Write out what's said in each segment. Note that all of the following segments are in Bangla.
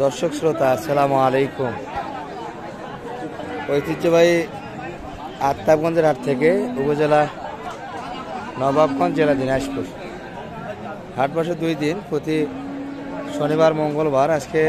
দর্শক শ্রোতা আসসালামু আলাইকুম। ঐতিহ্যবাহী আফতাবগঞ্জের হাট থেকে উপজেলা নবাবগঞ্জ, জেলা দিনাজপুর। হাট বসে 2 দিন, প্রতি শনিবার মঙ্গলবার। আজকে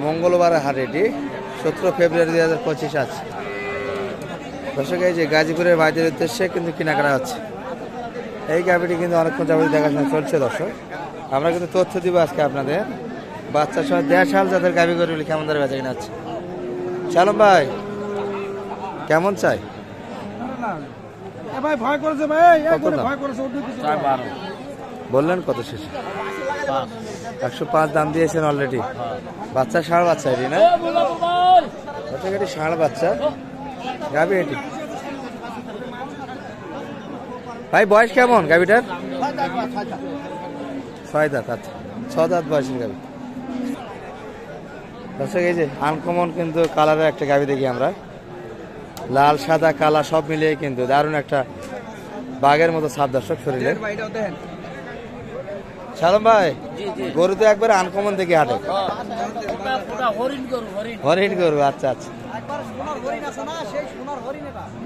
মঙ্গলবার হাট, এটি 17 ফেব্রুয়ারি 2025 আছে। দর্শক, এই যে গাজীপুরের বাইরের উদ্দেশ্যে কিন্তু কেনাকাটা হচ্ছে। এই গাভিটি কিন্তু অনেকক্ষণ যাবত দেখাশোনা চলছে। দর্শক, আমরা কিন্তু তথ্য দিব আজকে আপনাদের। বাচ্চা সহ 1.5 সাল যাদের গাভি করে বলে কেমন ধরে বেচা কিনা হচ্ছে। শালম ভাই, কেমন চাই? বললেন কত শেষ? 105 দাম দিয়েছেন অলরেডি। বাচ্চা ষাঁড় বাচ্চা এটি না? এটি ষাঁড় বাচ্চা গাভি এটি। ভাই বয়স কেমন গাভিটার? 6 দাঁত। আচ্ছা, 6 দাঁত বয়সের গাভি। দর্শক, এই যে আনকমন কিন্তু কালারের একটা গাভি দেখি আমরা। লাল সাদা কালা সব মিলিয়ে কিন্তু দারুণ একটা বাঘের মতো ছাপ দর্শক শরীরে। শালম ভাই, গরু তো একবার আনকমন দেখি হাটে। হরিণ গরু, আচ্ছা আচ্ছা।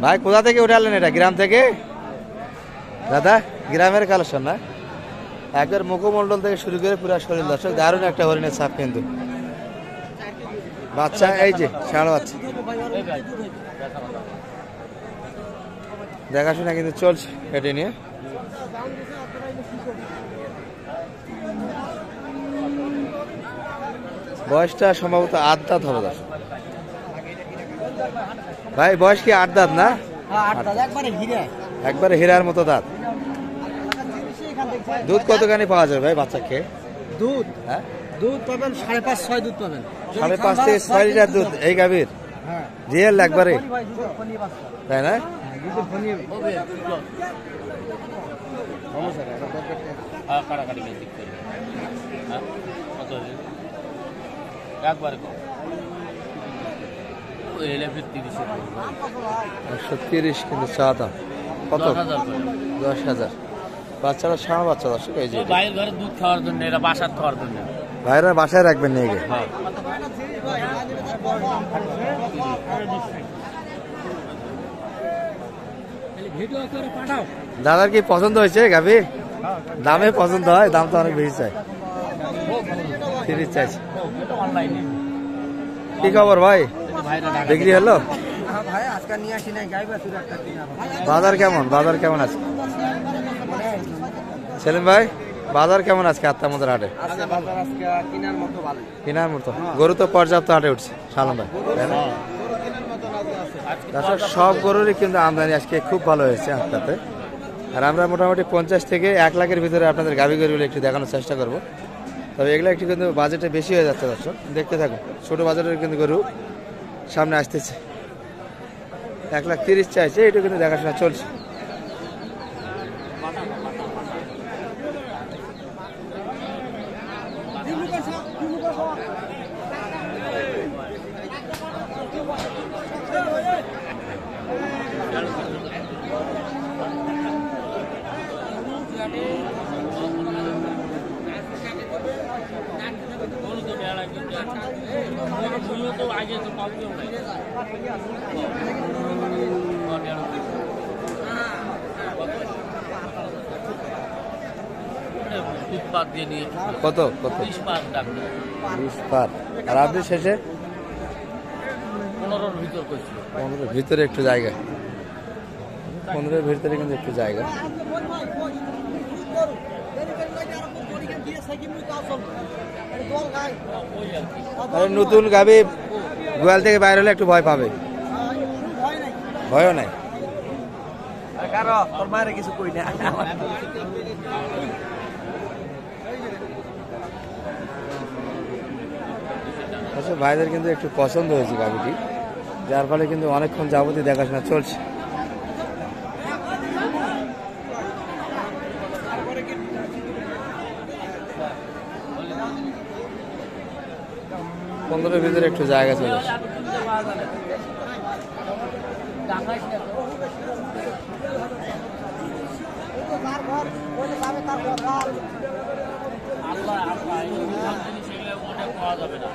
ভাই কোথা থেকে উঠালেন এটা? গ্রাম থেকে? দাদা গ্রামের কালেকশন না? একবার মুখমন্ডল থেকে শুরু করে পুরো শরীর দর্শক, দারুণ একটা হরিণের ছাপ কিন্তু। বাচ্চা এই যে ষাঁড় বাচ্চা, দেখাশোনা কিন্তু চলছে এটি নিয়ে। বয়সটা সম্ভবত 8 দাঁত হবে দর্শক। ভাই বয়স কি 8 দাঁত না? একবারে হীরার মতো দাঁত। দুধ কতখানি পাওয়া যাবে ভাই বাচ্চা খেয়ে? দুধ, হ্যাঁ দুধ পাবেন 5.5-6 দুধ পাবেন। 5.5 থেকে 6 লিটার দুধ এই গাভীর? হ্যাঁ, রিয়েল একবারে, তাই না? একবারে 130 কিন্তু চা দাম কত? 10,000। বাচ্চারা ষাঁড় বাচ্চা দর্শক। এই যে বাইরের ঘরে দুধ খাওয়ার জন্য, এরা বাসার খাওয়ার জন্য। ভাইরা বাসায় রাখবেন নিয়ে গিয়ে। দাদার কি পছন্দ হয়েছে গাভি? দামে পছন্দ হয়? দাম তো অনেক বেশি চাই, 30 চাইছে। কি খবর ভাই, বিক্রি হলো? বাজার কেমন? বাজার কেমন আছে সেলিম ভাই? বাজার কেমন আজকে আত্মামদের হাটে? কেনার মতো গরু তো পর্যাপ্ত হাটে উঠছে শালম ভাই, তাই না? সব গরুরই কিন্তু আমদানি আজকে খুব ভালো হয়েছে হাটটাতে। আর আমরা মোটামুটি 50 থেকে 1 লাখের ভিতরে আপনাদের গাভী গরুগুলো একটু দেখানোর চেষ্টা করব। তবে এগুলো একটু কিন্তু বাজেটে বেশি হয়ে যাচ্ছে দর্শক, দেখতে থাকুন। ছোট বাজারের কিন্তু গরু সামনে আসতেছে। 1,30,000 চাইছে, এটা কিন্তু দেখাশোনা চলছে। কত কত? 20 পার। আর আপনি শেষে 15-র ভিতর করছি। 15-র ভিতরে একটু জায়গা, 15-র ভিতরে কিন্তু একটু জায়গা। নতুন গাভী গোয়াল থেকে বাইরে হলে একটু ভয় পাবে। ভয়ও নাই। কিছু কই না। আচ্ছা, ভাইদের কিন্তু একটু পছন্দ হয়েছে গাভীটি, যার ফলে কিন্তু অনেকক্ষণ যাবতীয় দেখাশোনা চলছে। পনেরোর ভিতরে একটু জায়গা চলে আসে। সেগুলো ওটা পাওয়া যাবে না।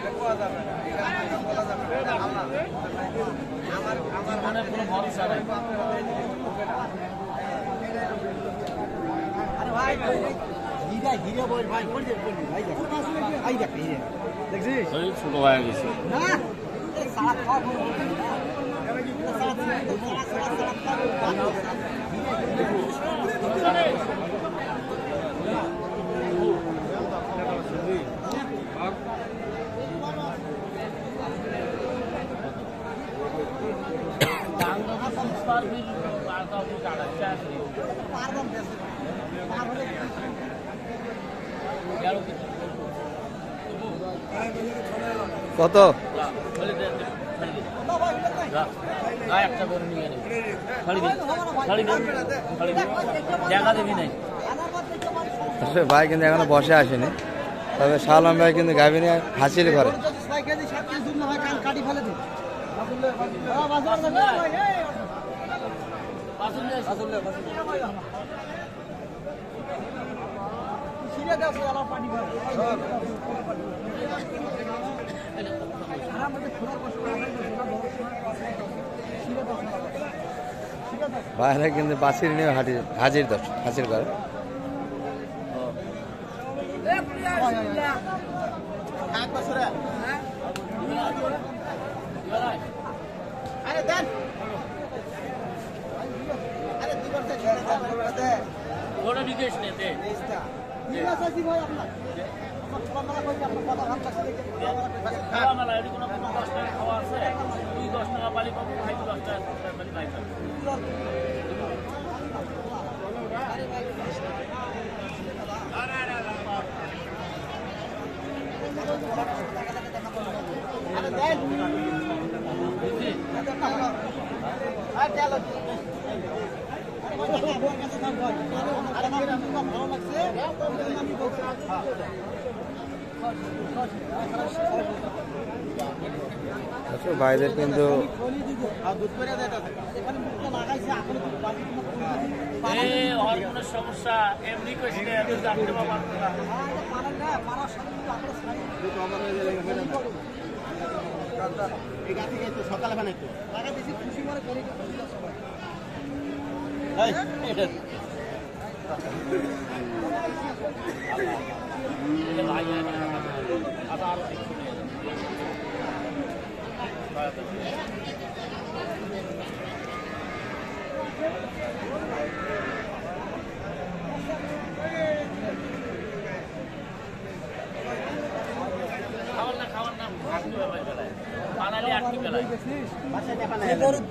আমার কোনো ভরসা নেই। আরে ভাই হিরে হিরে বল ভাই কোন যে ভাই ভাই দেখ হিরে দেখছিস ওই ছোট হয়ে গেছে। না সারা খাওয়া কত? একটা করে নিয়ে নেব। দেখা দেখি নাই। আসলে ভাই কিন্তু এখনো বসে আসেনি, তবে শালম ভাই কিন্তু গাভী নিয়ে হাসিল করে। বাইরে কিন্তু বাসির নিয়ে হাজির হাজির করে। ওটা বিকেশ নে দে। খাওয়া এটি কোনো 10 টাকা খাওয়া আছে, তুই 10 টাকা পালি পাবো, ভাই 10 টাকা পালি ভাই পাবো। বাইরের কিন্তু সমস্যা এমনি কইছে জানতে বাবা সকালে বানাই তো খুশি মনে করি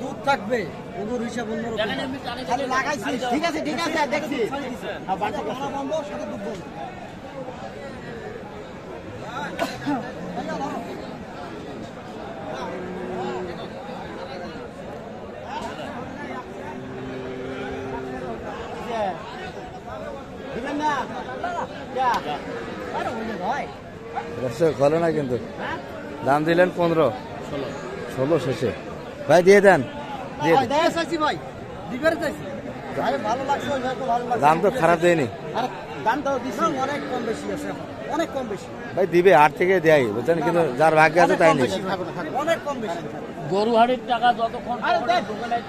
দুধ থাকবে হিসাব লাগাইছিস। ঠিক আছে ঠিক আছে দেখছি বন্ধ সাথে দুধ বন্ধ। ভালো না কিন্তু দাম দিলেন 15-16 শেষে। ভাই দিয়ে দেন, দাম তো খারাপ দেয়নি, অনেক কম বেশি আছে, অনেক কম বেশি ভাই দিবে 8 থেকে দেয় বুঝছেন, কিন্তু যার ভাগ্যে আছে তাই নেই। অনেক কম বেশি। গরু হাড়ির টাকা যতক্ষণ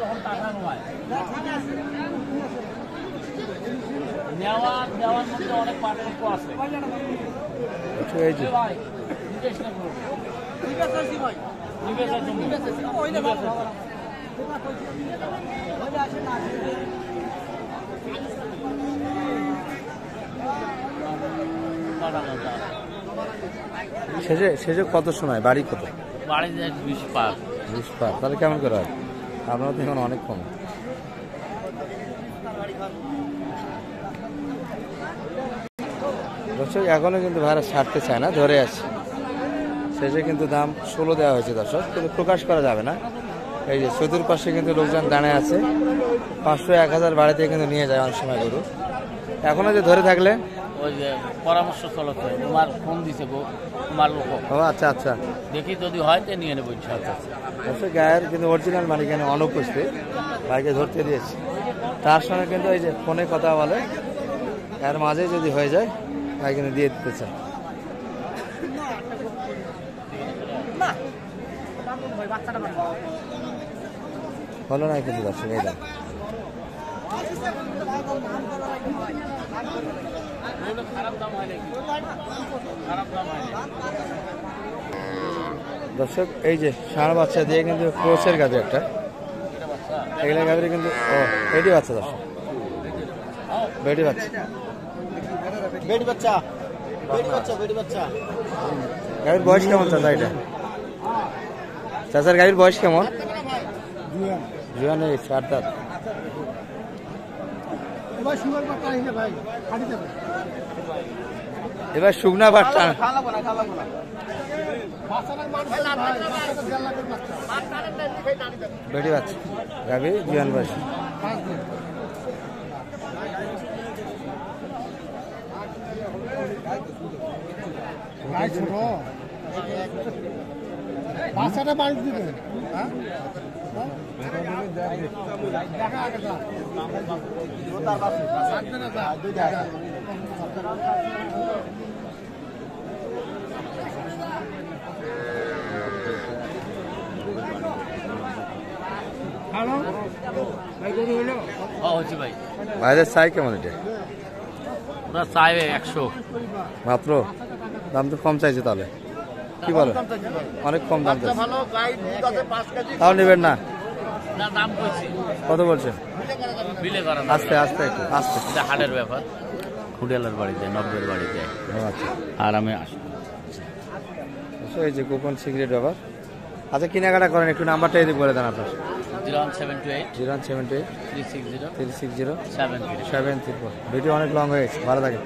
তখন টাকা নয়, নেওয়ার মধ্যে অনেক পার্থক্য আছে। শেষে কত সময় বাড়ি কত? বাড়ি 20 পার। তাহলে কেমন করে হয়? আপনারা তো এখন অনেক কম। দর্শক এখনো কিন্তু ভাড়া ছাড়তে চায় না, ধরে আছে। শেষে কিন্তু দাম 16 দেওয়া হয়েছে দর্শক, কিন্তু প্রকাশ করা যাবে না। এই যে চতুর্পাশে কিন্তু লোকজন দাঁড়ায় আছে, 500-1000 বাড়িতে কিন্তু নিয়ে যায় অনেক সময় গরু। এখনো যে ধরে থাকলে ওই যে পরামর্শ চলতে তোমার ফোন দিছে গো তোমার লোক। ও আচ্ছা আচ্ছা, দেখি যদি হয় তো নিয়ে নেবো ইচ্ছা আছে। দর্শক গায়ের কিন্তু অরিজিনাল মালিক অনুপস্থিত, ভাইকে ধরতে দিয়েছি। তার সঙ্গে কিন্তু এই যে ফোনে কথা বলে, এর মাঝে যদি হয়ে যায় ভাই কিন্তু দিয়ে দিতে চায়। হলো না কিন্তু দর্শক এই দাম খারাপ দাম হয় নাকি? খারাপ দাম হয় না। দর্শক এই যে ষাঁড় বাচ্চা দিয়ে কিন্তু ক্রোসের গাভি একটা এগুলো গাভি কিন্তু বেটি বাচ্চা দর্শক বেটি বাচ্চা বেটি বাচ্চা বেটি বাচ্চা বেটি বাচ্চা গাভীর বয়স কেমন চাচা এটা চাচার গাভীর বয়স কেমন জুয়ান এই 4 দাঁত এবার শুকনা বাচ্চা বেটি বাচ্চা গাভী জুয়ান বয়স বাচ্চাটা বাড়ি দিবে হচ্ছে ভাই ভাইদের চাই কেমন এটা ওরা চাইবে 100 মাত্র দাম তো কম চাইছে তাহলে কি বলো অনেক কম দাম চাইছে ভালো গাই দুধ আছে 5 কেজি তাও নেবেন না না দাম কইছি কত বলছেন বিলে করা না। আস্তে আস্তে একটু আস্তে এটা হাটের ব্যাপার খুডেলার বাড়িতে নব্বের বাড়িতে ও আচ্ছা আর আমি আসি আচ্ছা, এই যে গোপন সিগারেট ব্যাপার আচ্ছা কেনাকাটা করেন একটু নাম্বারটা এদিকে বলে দেন আপনার 01728 078 360 360 7 734 ভিডিও অনেক লং হয়ে গেছে ভালো থাকে